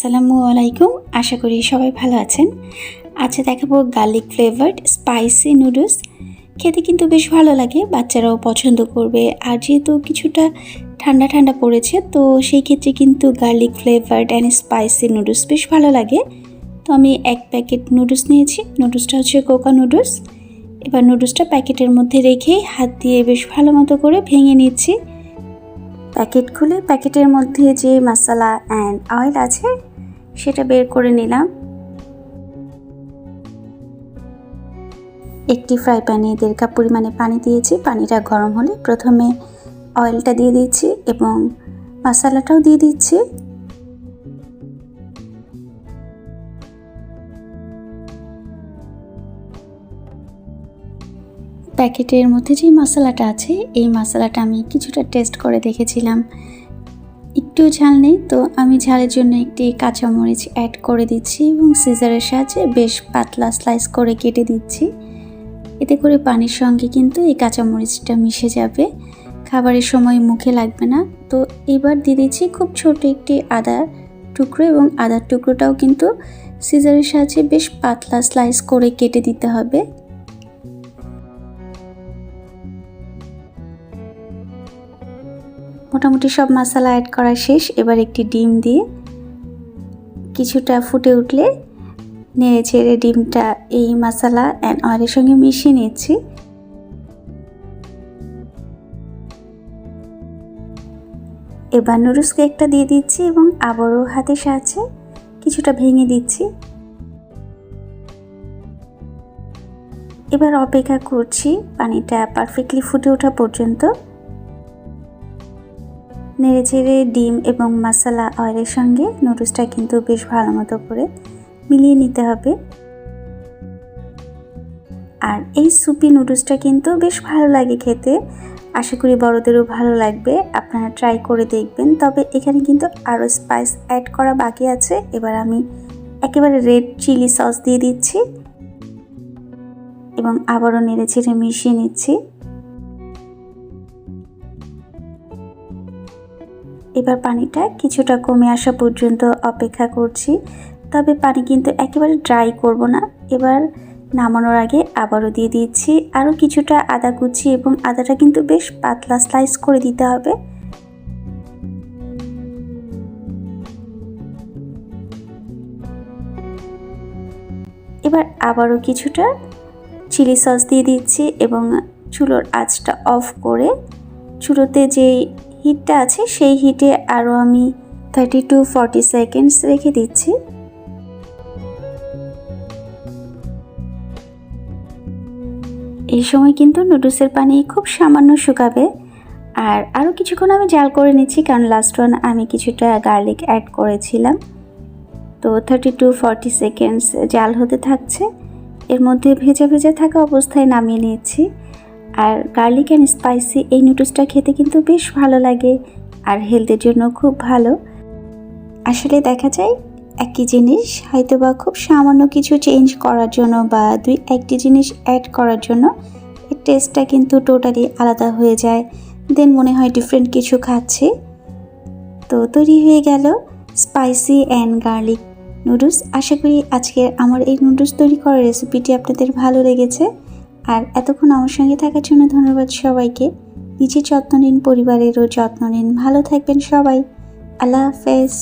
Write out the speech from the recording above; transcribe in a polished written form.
আসসালামু আলাইকুম। আশা করি সবাই ভালো আছেন। আজকে দেখাবো গার্লিক ফ্লেভার্ড স্পাইসি নুডলস। খেতে কিন্তু বেশ ভালো লাগে, বাচ্চারাও পছন্দ করবে। আর যেহেতু কিছুটা ঠান্ডা ঠান্ডা পড়েছে, তো সেই ক্ষেত্রে কিন্তু garlic flavoured and spicy noodles বেশ ভালো লাগে। তো আমি এক প্যাকেট নুডলস নিয়েছি। নুডলসটা হচ্ছে কোকা নুডলস। এবার নুডলসটা প্যাকেটের মধ্যে রেখেই হাত দিয়ে বেশ ভালো মতো করে ভেঙে নিচ্ছি। প্যাকেট খুলে প্যাকেটের মধ্যে যে মশলা অ্যান্ড অয়েল আছে সেটা বের করে নিলাম। একটি ফ্রাই প্যানে 1.5 কাপ পরিমাণে পানি দিয়েছি। পানিটা গরম হলে প্রথমে অয়েলটা দিয়ে দিচ্ছি এবং মশলাটাও দিয়ে দিচ্ছি। প্যাকেটের মধ্যে যে মশলাটা আছে এই মশলাটা আমি কিছুটা টেস্ট করে দেখেছিলাম, একটু ঝাল নেই। তো আমি ঝালের জন্য একটি কাঁচামরিচ অ্যাড করে দিচ্ছি এবং সিজারের সাহায্যে বেশ পাতলা স্লাইস করে কেটে দিচ্ছি। এতে করে পানির সঙ্গে কিন্তু এই কাঁচামরিচটা মিশে যাবে, খাবারের সময় মুখে লাগবে না। তো এবার দিয়ে দিচ্ছি খুব ছোট একটি আদার টুকরো এবং আদার টুকরোটাও কিন্তু সিজারের সাহায্যে বেশ পাতলা স্লাইস করে কেটে দিতে হবে। মোটামুটি সব মশলা অ্যাড করা শেষ। এবার একটি ডিম দিয়ে কিছুটা ফুটে উঠলে নেড়ে ছেড়ে ডিমটা এই মশলা অ্যান্ড অয়েলের সঙ্গে মিশিয়ে নিচ্ছি। এবার নুডলস কেকটা দিয়ে দিচ্ছি এবং আবারও হাতের সাহায্যে কিছুটা ভেঙে দিচ্ছি। এবার অপেক্ষা করছি পানিটা পারফেক্টলি ফুটে ওঠা পর্যন্ত। নেড়ে ছেড়ে ডিম এবং মশলা অয়েলের সঙ্গে নুডলসটা কিন্তু বেশ ভালো মতো করে মিলিয়ে নিতে হবে। আর এই সুপি নুডলসটা কিন্তু বেশ ভালো লাগে খেতে, আশা করি বড়দেরও ভালো লাগবে। আপনারা ট্রাই করে দেখবেন। তবে এখানে কিন্তু আরও স্পাইস অ্যাড করা বাকি আছে। এবার আমি একেবারে রেড চিলি সস দিয়ে দিচ্ছি এবং আবারও নেড়ে ছেড়ে মিশিয়ে নিচ্ছি। এবার পানিটা কিছুটা কমে আসা পর্যন্ত অপেক্ষা করছি। তবে পানি কিন্তু একেবারে ড্রাই করব না। এবার নামানোর আগে আবারও দিয়ে দিচ্ছি আরও কিছুটা আদা কুচি এবং আদাটা কিন্তু বেশ পাতলা স্লাইস করে দিতে হবে। এবার আবারও কিছুটা চিলি সস দিয়ে দিচ্ছি এবং চুলোর আঁচটা অফ করে চুলোতে যে হিটটা আছে সেই হিটে আরও আমি 30 to 40 সেকেন্ডস রেখে দিচ্ছি। এই সময় কিন্তু নুডলসের পানি খুব সামান্য শুকাবে। আর আরও কিছুক্ষণ আমি জাল করে নিচ্ছি, কারণ লাস্ট ওয়ান আমি কিছুটা গার্লিক অ্যাড করেছিলাম। তো 30 to 40 সেকেন্ডস জাল হতে থাকছে। এর মধ্যে ভেজা ভেজা থাকা অবস্থায় নামিয়ে নিচ্ছি। আর গার্লিক অ্যান্ড স্পাইসি এই নুডলসটা খেতে কিন্তু বেশ ভালো লাগে আর হেলথের জন্য খুব ভালো। আসলে দেখা যায় একই জিনিস হয়তোবা খুব সামান্য কিছু চেঞ্জ করার জন্য বা একটি জিনিস অ্যাড করার জন্য এর টেস্টটা কিন্তু টোটালি আলাদা হয়ে যায়। দেন মনে হয় ডিফারেন্ট কিছু খাচ্ছি। তো তৈরি হয়ে গেল স্পাইসি অ্যান্ড গার্লিক নুডলস। আশা করি আজকের আমার এই নুডলস তৈরি করার রেসিপিটি আপনাদের ভালো লেগেছে। আর এতক্ষণ আমার সঙ্গে থাকার জন্য ধন্যবাদ সবাইকে। নিজের যত্ন নিন, পরিবারেরও যত্ন নিন। ভালো থাকবেন সবাই। আল্লাহ হাফেজ।